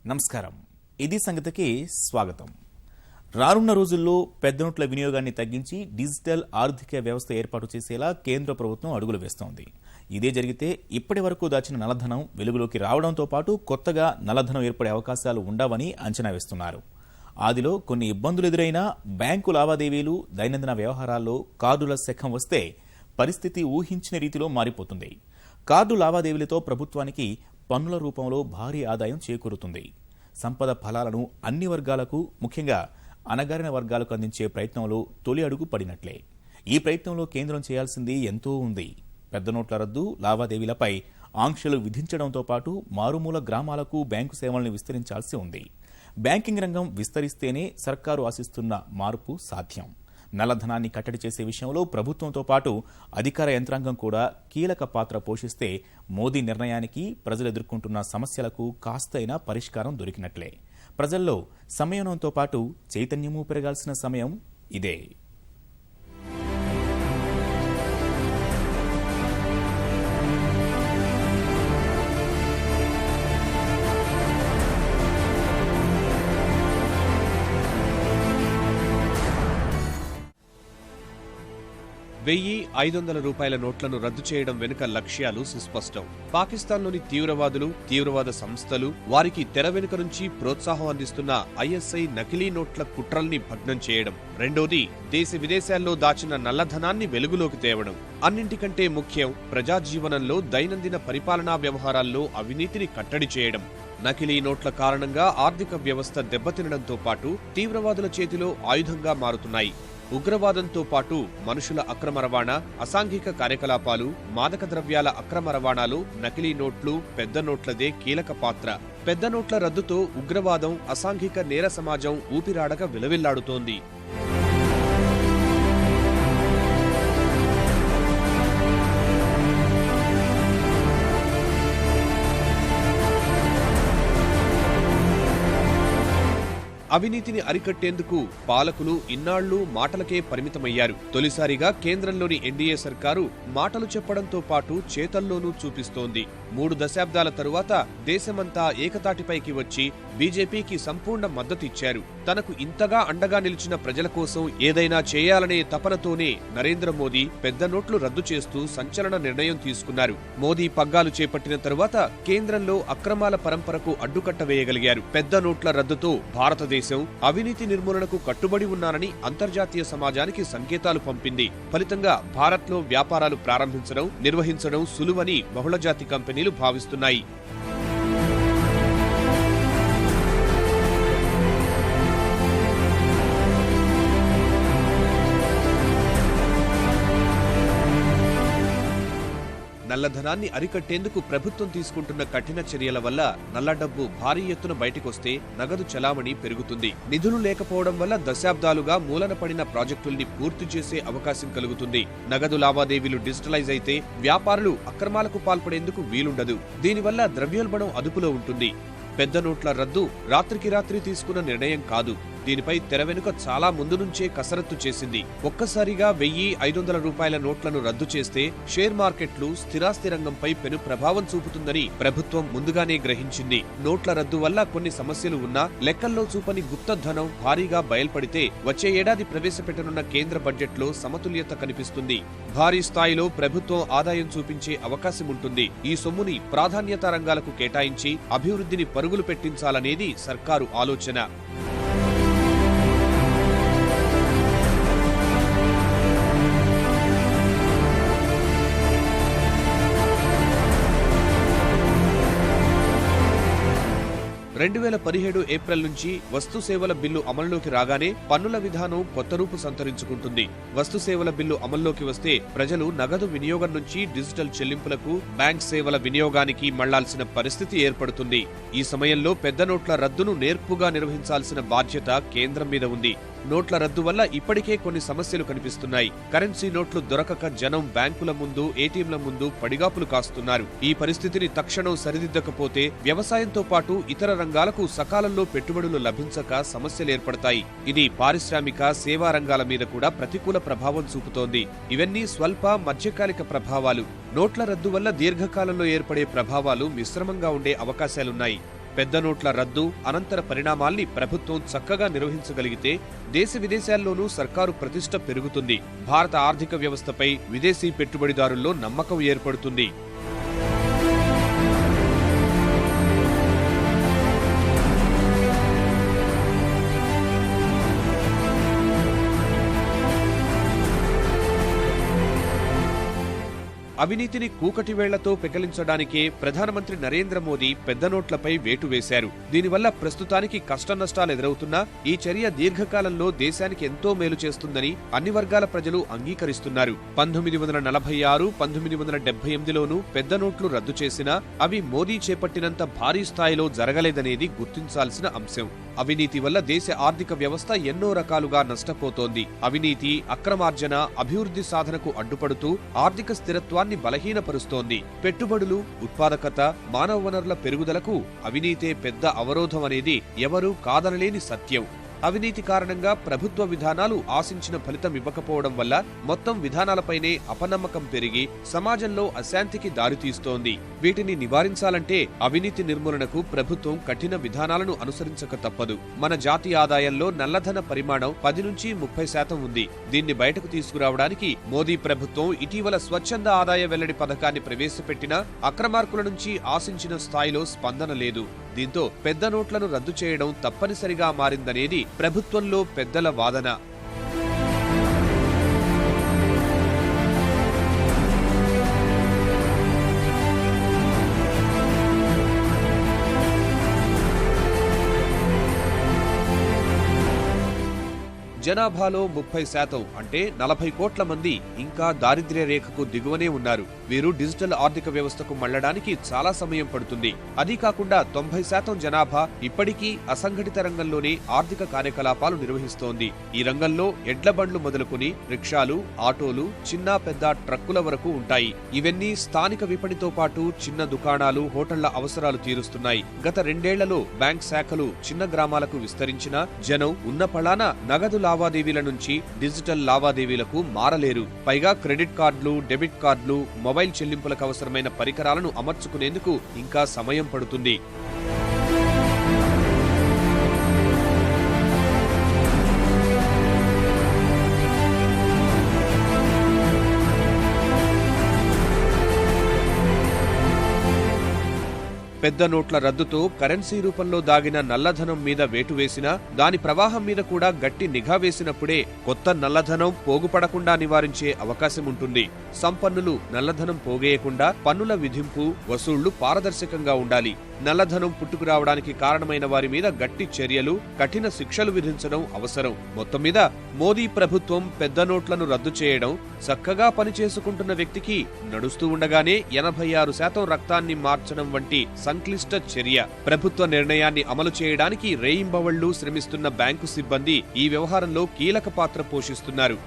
నమస్కారం. ఇది సంగతికి స్వాగతం. రానున్న రోజుల్లో పెద్ద నోట్ల వినియోగాన్ని తగ్గించి డిజిటల్ ఆర్థిక వ్యవస్థ ఏర్పాటు చేసేలా కేంద్ర ప్రభుత్వం అడుగులు వేస్తోంది. ఇదే జరిగితే ఇప్పటి వరకు దాచిన నల్లధనం వెలుగులోకి రావడంతో పాటు కొత్తగా నల్లధనం ఏర్పడే అవకాశాలు ఉండవని అంచనా వేస్తున్నారు. ఆదిలో కొన్ని ఇబ్బందులు ఎదురైనా బ్యాంకు లావాదేవీలు, దైనందిన వ్యవహారాల్లో కార్డుల శకం వస్తే పరిస్థితి ఊహించిన రీతిలో మారిపోతుంది. కార్డు లావాదేవీలతో ప్రభుత్వానికి పన్నుల రూపంలో భారీ ఆదాయం చేకూరుతుంది. సంపద ఫలాలను అన్ని వర్గాలకు, ముఖ్యంగా అణగారిన వర్గాలకు అందించే ప్రయత్నంలో తొలి అడుగు పడినట్లే. ఈ ప్రయత్నంలో కేంద్రం చేయాల్సింది ఎంతో ఉంది. పెద్ద నోట్ల రద్దు, లావాదేవీలపై ఆంక్షలు విధించడంతో పాటు మారుమూల గ్రామాలకు బ్యాంకు సేవలను విస్తరించాల్సి ఉంది. బ్యాంకింగ్ రంగం విస్తరిస్తేనే సర్కారు ఆశిస్తున్న మార్పు సాధ్యం. నల్లధనాన్ని కట్టడి చేసే విషయంలో ప్రభుత్వంతో పాటు అధికార యంత్రాంగం కూడా కీలక పాత్ర పోషిస్తే మోదీ నిర్ణయానికి, ప్రజలు ఎదుర్కొంటున్న సమస్యలకు కాస్తైనా పరిష్కారం దొరికినట్లే. ప్రజల్లో సంయమనంతో పాటు చైతన్యమూ పెరగాల్సిన సమయం ఇదే. ₹1,500 నోట్లను రద్దు చేయడం వెనుక లక్ష్యాలు సుస్పష్టం. పాకిస్తాన్లోని తీవ్రవాదులు, తీవ్రవాద సంస్థలు, వారికి తెర వెనుక నుంచి ప్రోత్సాహం అందిస్తున్న ISI నకిలీ నోట్ల కుట్రల్ని భగ్నం చేయడం. రెండోది, దేశ విదేశాల్లో దాచిన నల్లధనాన్ని వెలుగులోకి తేవడం. అన్నింటికంటే ముఖ్యం, ప్రజాజీవనంలో దైనందిన పరిపాలనా వ్యవహారాల్లో అవినీతిని కట్టడి చేయడం. నకిలీ నోట్ల కారణంగా ఆర్థిక వ్యవస్థ దెబ్బతినడంతో పాటు తీవ్రవాదుల చేతిలో ఆయుధంగా మారుతున్నాయి. ఉగ్రవాదంతో పాటు మనుషుల అక్రమ రవాణా, అసాంఘిక కార్యకలాపాలు, మాదక ద్రవ్యాల అక్రమ రవాణాలో నకిలీ నోట్లు, పెద్ద నోట్లదే కీలక పాత్ర. పెద్ద నోట్ల రద్దుతో ఉగ్రవాదం, అసాంఘిక నేర సమాజం ఊపిరాడక విలవిల్లాడుతోంది. అవినీతిని అరికట్టేందుకు పాలకులు ఇన్నాళ్లు మాటలకే పరిమితమయ్యారు. తొలిసారిగా కేంద్రంలోని ఎన్డీఏ సర్కారు మాటలు చెప్పడంతో పాటు చేతల్లోనూ చూపిస్తోంది. 3 దశాబ్దాల తరువాత దేశమంతా ఏకతాటిపైకి వచ్చి బీజేపీకి సంపూర్ణ మద్దతిచ్చారు. తనకు ఇంతగా అండగా నిలిచిన ప్రజల కోసం ఏదైనా చేయాలనే తపనతోనే నరేంద్ర మోదీ పెద్ద నోట్లు రద్దు చేస్తూ సంచలన నిర్ణయం తీసుకున్నారు. మోదీ పగ్గాలు చేపట్టిన తరువాత కేంద్రంలో అక్రమాల పరంపరకు అడ్డుకట్ట వేయగలిగారు. పెద్ద నోట్ల రద్దుతో భారతదేశం అవినీతి నిర్మూలనకు కట్టుబడి ఉన్నారని అంతర్జాతీయ సమాజానికి సంకేతాలు పంపింది. ఫలితంగా భారత్లో వ్యాపారాలు ప్రారంభించడం, నిర్వహించడం సులువని బహుళజాతి కంపెనీలు భావిస్తున్నాయి. నల్లధనాన్ని అరికట్టేందుకు ప్రభుత్వం తీసుకుంటున్న కఠిన చర్యల వల్ల నల్ల డబ్బు భారీ ఎత్తున బయటకొస్తే నగదు చలామణి పెరుగుతుంది. నిధులు లేకపోవడం వల్ల దశాబ్దాలుగా మూలన పడిన ప్రాజెక్టుల్ని పూర్తి చేసే అవకాశం కలుగుతుంది. నగదు లావాదేవీలు డిజిటలైజ్ అయితే వ్యాపారులు అక్రమాలకు పాల్పడేందుకు వీలుండదు. దీనివల్ల ద్రవ్యోల్బణం అదుపులో ఉంటుంది. పెద్ద నోట్ల రద్దు రాత్రికి రాత్రి తీసుకున్న నిర్ణయం కాదు. దీనిపై తెర వెనుక చాలా ముందు నుంచే కసరత్తు చేసింది. ఒక్కసారిగా ₹1,500 నోట్లను రద్దు చేస్తే షేర్ మార్కెట్లు, స్థిరాస్తి రంగంపై పెను ప్రభావం చూపుతుందని ప్రభుత్వం ముందుగానే గ్రహించింది. నోట్ల రద్దు వల్ల కొన్ని సమస్యలు ఉన్నా లెక్కల్లో చూపని గుప్త ధనం భారీగా బయల్పడితే వచ్చే ఏడాది ప్రవేశపెట్టనున్న కేంద్ర బడ్జెట్లో సమతుల్యత కనిపిస్తుంది. భారీ స్థాయిలో ప్రభుత్వం ఆదాయం చూపించే అవకాశం ఉంటుంది. ఈ సొమ్ముని ప్రాధాన్యతా రంగాలకు కేటాయించి అభివృద్ధిని పరుగులు పెట్టించాలనేది సర్కారు ఆలోచన. ఏప్రిల్ 2017 నుంచి వస్తు సేవల బిల్లు అమల్లోకి రాగానే పన్నుల విధానం కొత్త రూపు సంతరించుకుంటుంది. వస్తు సేవల బిల్లు అమల్లోకి వస్తే ప్రజలు నగదు వినియోగం నుంచి డిజిటల్ చెల్లింపులకు, బ్యాంక్ సేవల వినియోగానికి మళ్లాల్సిన పరిస్థితి ఏర్పడుతుంది. ఈ సమయంలో పెద్ద నోట్ల రద్దును నేర్పుగా నిర్వహించాల్సిన బాధ్యత కేంద్రం మీద ఉంది. నోట్ల రద్దు వల్ల ఇప్పటికే కొన్ని సమస్యలు కనిపిస్తున్నాయి. కరెన్సీ నోట్లు దొరకక జనం బ్యాంకుల ముందు, ఏటీఎంల ముందు పడిగాపులు కాస్తున్నారు. ఈ పరిస్థితిని తక్షణం సరిదిద్దకపోతే వ్యవసాయంతో పాటు ఇతర రంగాలకు సకాలంలో పెట్టుబడులు లభించక సమస్యలేర్పడతాయి. ఇది పారిశ్రామిక, సేవా రంగాల మీద కూడా ప్రతికూల ప్రభావం చూపుతోంది. ఇవన్నీ స్వల్ప, మధ్యకాలిక ప్రభావాలు. నోట్ల రద్దు వల్ల దీర్ఘకాలంలో ఏర్పడే ప్రభావాలు మిశ్రమంగా ఉండే అవకాశాలున్నాయి. పెద్ద నోట్ల రద్దు అనంతర పరిణామాల్ని ప్రభుత్వం చక్కగా నిర్వహించగలిగితే దేశ విదేశాల్లోనూ సర్కారు ప్రతిష్ట పెరుగుతుంది. భారత ఆర్థిక వ్యవస్థపై విదేశీ పెట్టుబడిదారుల్లో నమ్మకం ఏర్పడుతుంది. అవినీతిని కూకటి వేళ్లతో పెకలించడానికే ప్రధానమంత్రి నరేంద్ర మోదీ పెద్ద నోట్లపై వేటు వేశారు. దీనివల్ల ప్రస్తుతానికి కష్టనష్టాలు ఎదురవుతున్నా ఈ చర్య దీర్ఘకాలంలో దేశానికి ఎంతో మేలు చేస్తుందని అన్ని వర్గాల ప్రజలు అంగీకరిస్తున్నారు. 1946, 1978లోనూ పెద్ద నోట్లు రద్దు చేసినా అవి మోదీ చేపట్టినంత భారీ స్థాయిలో జరగలేదనేది గుర్తించాల్సిన అంశం. అవినీతి వల్ల దేశ ఆర్థిక వ్యవస్థ ఎన్నో రకాలుగా నష్టపోతోంది. అవినీతి, అక్రమార్జన అభివృద్ధి సాధనకు అడ్డుపడుతూ ఆర్థిక స్థిరత్వాన్ని బలహీనపరుస్తోంది. పెట్టుబడులు, ఉత్పాదకత, మానవ వనరుల పెరుగుదలకు అవినీతే పెద్ద అవరోధం అనేది ఎవరూ కాదనలేని సత్యం. అవినీతి కారణంగా ప్రభుత్వ విధానాలు ఆశించిన ఫలితం ఇవ్వకపోవడం వల్ల మొత్తం విధానాలపైనే అపనమ్మకం పెరిగి సమాజంలో అశాంతికి దారితీస్తోంది. వీటిని నివారించాలంటే అవినీతి నిర్మూలనకు ప్రభుత్వం కఠిన విధానాలను అనుసరించక తప్పదు. మన జాతీయ ఆదాయంలో నల్లధన పరిమాణం 10 నుంచి 30% ఉంది. దీన్ని బయటకు తీసుకురావడానికి మోదీ ప్రభుత్వం ఇటీవల స్వచ్ఛంద ఆదాయ వెల్లడి పథకాన్ని ప్రవేశపెట్టినా అక్రమార్కుల నుంచి ఆశించిన స్థాయిలో స్పందన లేదు. దీంతో పెద్ద నోట్లను రద్దు చేయడం తప్పనిసరిగా మారిందనేది ప్రభుత్వంలో పెద్దల వాదన. జనాభాలో 30% అంటే 40 కోట్ల మంది ఇంకా దారిద్ర్య రేఖకు దిగువనే ఉన్నారు. వీరు డిజిటల్ ఆర్థిక వ్యవస్థకు మళ్లడానికి చాలా సమయం పడుతుంది. అదీ కాకుండా 90% జనాభా ఇప్పటికీ అసంఘటిత రంగంలోనే ఆర్థిక కార్యకలాపాలు నిర్వహిస్తోంది. ఈ రంగంలో ఎడ్ల బండ్లు మొదలుకొని రిక్షాలు, ఆటోలు, చిన్న పెద్ద ట్రక్కుల వరకు ఉంటాయి. ఇవన్నీ స్థానిక విపణితో పాటు చిన్న దుకాణాలు, హోటళ్ల అవసరాలు తీరుస్తున్నాయి. గత 2 ఏళ్లలో బ్యాంక్ శాఖలు చిన్న గ్రామాలకు విస్తరించినా జనం ఉన్న పళాన నగదు లావాదేవీల నుంచి డిజిటల్ లావాదేవీలకు మారలేరు. పైగా క్రెడిట్ కార్డులు, డెబిట్ కార్డులు, మొబైల్ చెల్లింపులకు అవసరమైన పరికరాలను అమర్చుకునేందుకు ఇంకా సమయం పడుతుంది. పెద్ద నోట్ల రద్దుతో కరెన్సీ రూపంలో దాగిన నల్లధనం మీద వేటు వేసినా దాని ప్రవాహం మీద కూడా గట్టి నిఘా వేసినప్పుడే కొత్త నల్లధనం పోగుపడకుండా నివారించే అవకాశం ఉంటుంది. సంపన్నులు నల్లధనం పోగేయకుండా పన్నుల విధింపు, వసూళ్లు పారదర్శకంగా ఉండాలి. నల్లధనం పుట్టుకురావడానికి కారణమైన వారి మీద గట్టి చర్యలు, కఠిన శిక్షలు విధించడం అవసరం. మొత్తం మీద మోదీ ప్రభుత్వం పెద్ద నోట్లను రద్దు చేయడం చక్కగా పనిచేసుకుంటున్న వ్యక్తికి నడుస్తూ ఉండగానే 86% రక్తాన్ని మార్చడం వంటి సంక్లిష్ట చర్య. ప్రభుత్వ నిర్ణయాన్ని అమలు చేయడానికి రేయింబవళ్లు శ్రమిస్తున్న బ్యాంకు సిబ్బంది ఈ వ్యవహారంలో కీలక పాత్ర పోషిస్తున్నారు.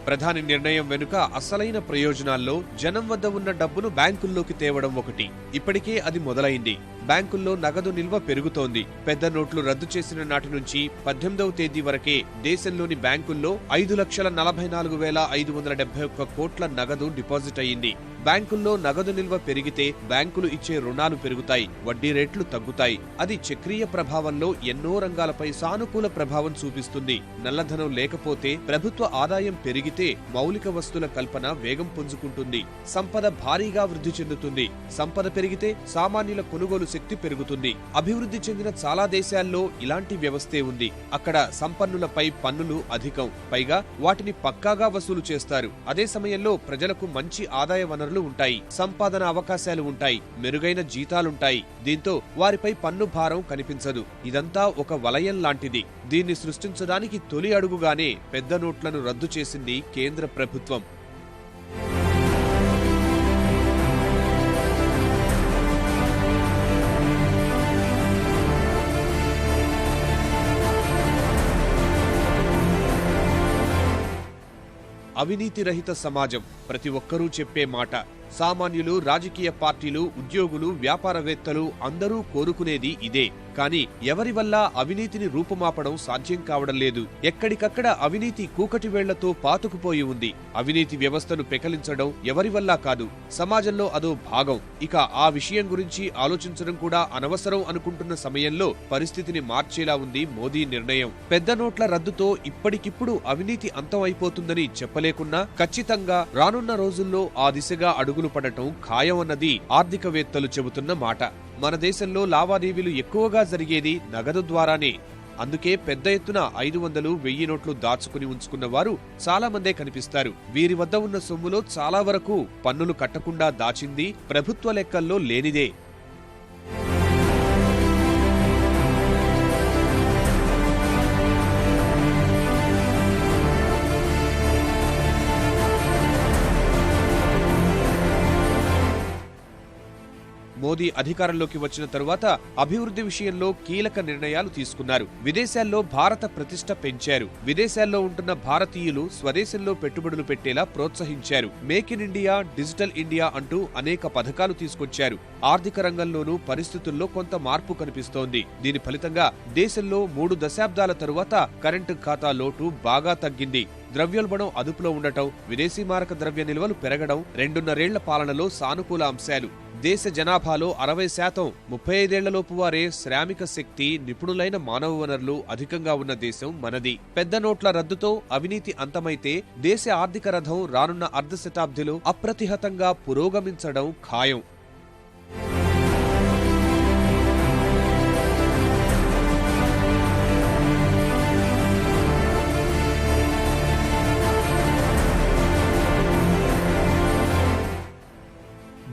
ప్రధాని నిర్ణయం వెనుక అసలైన ప్రయోజనాల్లో జనం వద్ద ఉన్న డబ్బును బ్యాంకుల్లోకి తేవడం ఒకటి. ఇప్పటికే అది మొదలైంది. బ్యాంకుల్లో నగదు నిల్వ పెరుగుతోంది. పెద్ద నోట్లు రద్దు చేసిన నాటి నుంచి 18వ తేదీ వరకే దేశంలోని బ్యాంకుల్లో 5,44,571 కోట్ల నగదు డిపాజిట్ అయ్యింది. బ్యాంకుల్లో నగదు నిల్వ పెరిగితే బ్యాంకులు ఇచ్చే రుణాలు పెరుగుతాయి, వడ్డీ రేట్లు తగ్గుతాయి. అది చక్రీయ ప్రభావంలో ఎన్నో రంగాలపై సానుకూల ప్రభావం చూపిస్తుంది. నల్లధనం లేకపోతే ప్రభుత్వ ఆదాయం పెరిగితే మౌలిక వస్తువుల కల్పన వేగం పుంజుకుంటుంది. సంపద భారీగా వృద్ధి చెందుతుంది. సంపద పెరిగితే సామాన్యుల కొనుగోలు శక్తి పెరుగుతుంది. అభివృద్ధి చెందిన చాలా దేశాల్లో ఇలాంటి వ్యవస్థే ఉంది. అక్కడ సంపన్నులపై పన్నులు అధికం, పైగా వాటిని పక్కాగా వసూలు చేస్తారు. అదే సమయంలో ప్రజలకు మంచి ఆదాయ వనరులు ఉంటాయి, సంపాదన అవకాశాలు ఉంటాయి, మెరుగైన జీతాలుంటాయి. దీంతో వారిపై పన్ను భారం కనిపించదు. ఇదంతా ఒక వలయం లాంటిది. దీన్ని సృష్టించడానికి తొలి అడుగుగానే పెద్ద నోట్లను రద్దు చేసింది కేంద్ర ప్రభుత్వం. అవినీతి రహిత సమాజం ప్రతి ఒక్కరూ చెప్పే మాట. సామాన్యులు, రాజకీయ పార్టీలు, ఉద్యోగులు, వ్యాపారవేత్తలు అందరూ కోరుకునేది ఇదే. కానీ ఎవరి వల్ల అవినీతిని రూపుమాపడం సాధ్యం కావడం లేదు. ఎక్కడికక్కడ అవినీతి కూకటి వేళ్లతో పాతుకుపోయి ఉంది. అవినీతి వ్యవస్థను పెకలించడం ఎవరి వల్ల కాదు, సమాజంలో అదో భాగం. ఇక ఆ విషయం గురించి ఆలోచించడం కూడా అనవసరం అనుకుంటున్న సమయంలో పరిస్థితిని మార్చేలా ఉంది మోదీ నిర్ణయం. పెద్ద నోట్ల రద్దుతో ఇప్పటికిప్పుడు అవినీతి అంతం అయిపోతుందని చెప్పలేకున్నా ఖచ్చితంగా రానున్న రోజుల్లో ఆ దిశగా అడుగులు పడటం ఖాయమన్నది ఆర్థికవేత్తలు చెబుతున్న మాట. మన దేశంలో లావాదేవీలు ఎక్కువగా జరిగేది నగదు ద్వారానే. అందుకే పెద్ద ఎత్తున 500, 1000 నోట్లు దాచుకుని ఉంచుకున్న వారు చాలా మందే కనిపిస్తారు. వీరి వద్ద ఉన్న సొమ్ములో చాలా వరకు పన్నులు కట్టకుండా దాచింది ప్రభుత్వ లెక్కల్లో లేనిదే. మోదీ అధికారంలోకి వచ్చిన తరువాత అభివృద్ధి విషయంలో కీలక నిర్ణయాలు తీసుకున్నారు. విదేశాల్లో భారత ప్రతిష్ట పెంచారు. విదేశాల్లో ఉంటున్న భారతీయులు స్వదేశంలో పెట్టుబడులు పెట్టేలా ప్రోత్సహించారు. Make in India, digital India అంటూ అనేక పథకాలు తీసుకొచ్చారు. ఆర్థిక రంగంలోనూ పరిస్థితుల్లో కొంత మార్పు కనిపిస్తోంది. దీని ఫలితంగా దేశంలో 3 దశాబ్దాల తరువాత కరెంటు ఖాతా లోటు బాగా తగ్గింది. ద్రవ్యోల్బణం అదుపులో ఉండటం, విదేశీ మారక ద్రవ్య నిల్వలు పెరగడం 2.5 ఏళ్ల పాలనలో సానుకూల అంశాలు. దేశ జనాభాలో 60% 35 ఏళ్లలోపు వారే శ్రామిక శక్తి, నిపుణులైన మానవ వనరులు అధికంగా ఉన్న దేశం మనది. పెద్ద నోట్ల రద్దుతో అవినీతి అంతమైతే దేశ ఆర్థిక రథం రానున్న అర్ధ శతాబ్దిలో అప్రతిహతంగా పురోగమించడం ఖాయం.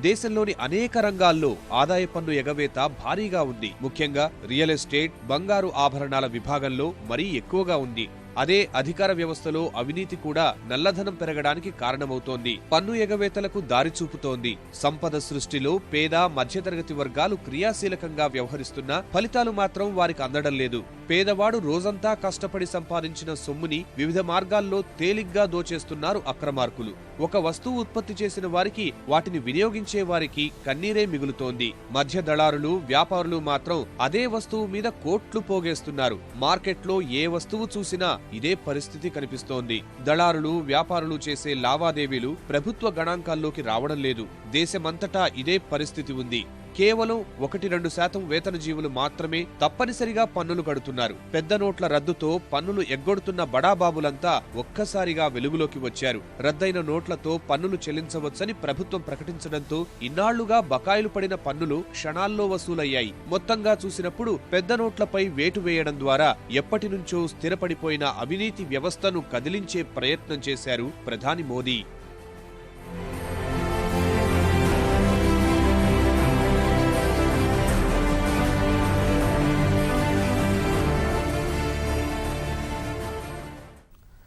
దేశంలోని అనేక రంగాల్లో ఆదాయ పన్ను ఎగవేత భారీగా ఉంది. ముఖ్యంగా రియల్ ఎస్టేట్, బంగారు ఆభరణాల విభాగంలో మరీ ఎక్కువగా ఉంది. అదే అధికార వ్యవస్థలో అవినీతి కూడా నల్లధనం పెరగడానికి కారణమవుతోంది. పన్ను ఎగవేతలకు దారి చూపుతోంది. సంపద సృష్టిలో పేద, మధ్యతరగతి వర్గాలు క్రియాశీలకంగా వ్యవహరిస్తున్నా ఫలితాలు మాత్రం వారికి అందడం లేదు. పేదవాడు రోజంతా కష్టపడి సంపాదించిన సొమ్ముని వివిధ మార్గాల్లో తేలిగ్గా దోచేస్తున్నారు అక్రమార్కులు. ఒక వస్తువు ఉత్పత్తి చేసిన వారికి వాటిని వినియోగించే వారికి కన్నీరే మిగులుతోంది. మధ్య దళారులు, వ్యాపారులు మాత్రం అదే వస్తువు మీద కోట్లు పోగేస్తున్నారు. మార్కెట్లో ఏ వస్తువు చూసినా ఇదే పరిస్థితి కనిపిస్తోంది. దళారులు, వ్యాపారులు చేసే లావాదేవీలు ప్రభుత్వ గణాంకాల్లోకి రావడం లేదు. దేశమంతటా ఇదే పరిస్థితి ఉంది. కేవలం 1-2% వేతన జీవులు మాత్రమే తప్పనిసరిగా పన్నులు కడుతున్నారు. పెద్ద నోట్ల రద్దుతో పన్నులు ఎగ్గొడుతున్న బడాబాబులంతా ఒక్కసారిగా వెలుగులోకి వచ్చారు. రద్దయిన నోట్లతో పన్నులు చెల్లించవచ్చని ప్రభుత్వం ప్రకటించడంతో ఇన్నాళ్లుగా బకాయిలు పడిన పన్నులు క్షణాల్లో వసూలయ్యాయి. మొత్తంగా చూసినప్పుడు పెద్ద నోట్లపై వేటు వేయడం ద్వారా ఎప్పటినుంచో స్థిరపడిపోయిన అవినీతి వ్యవస్థను కదిలించే ప్రయత్నం చేశారు ప్రధాని మోదీ.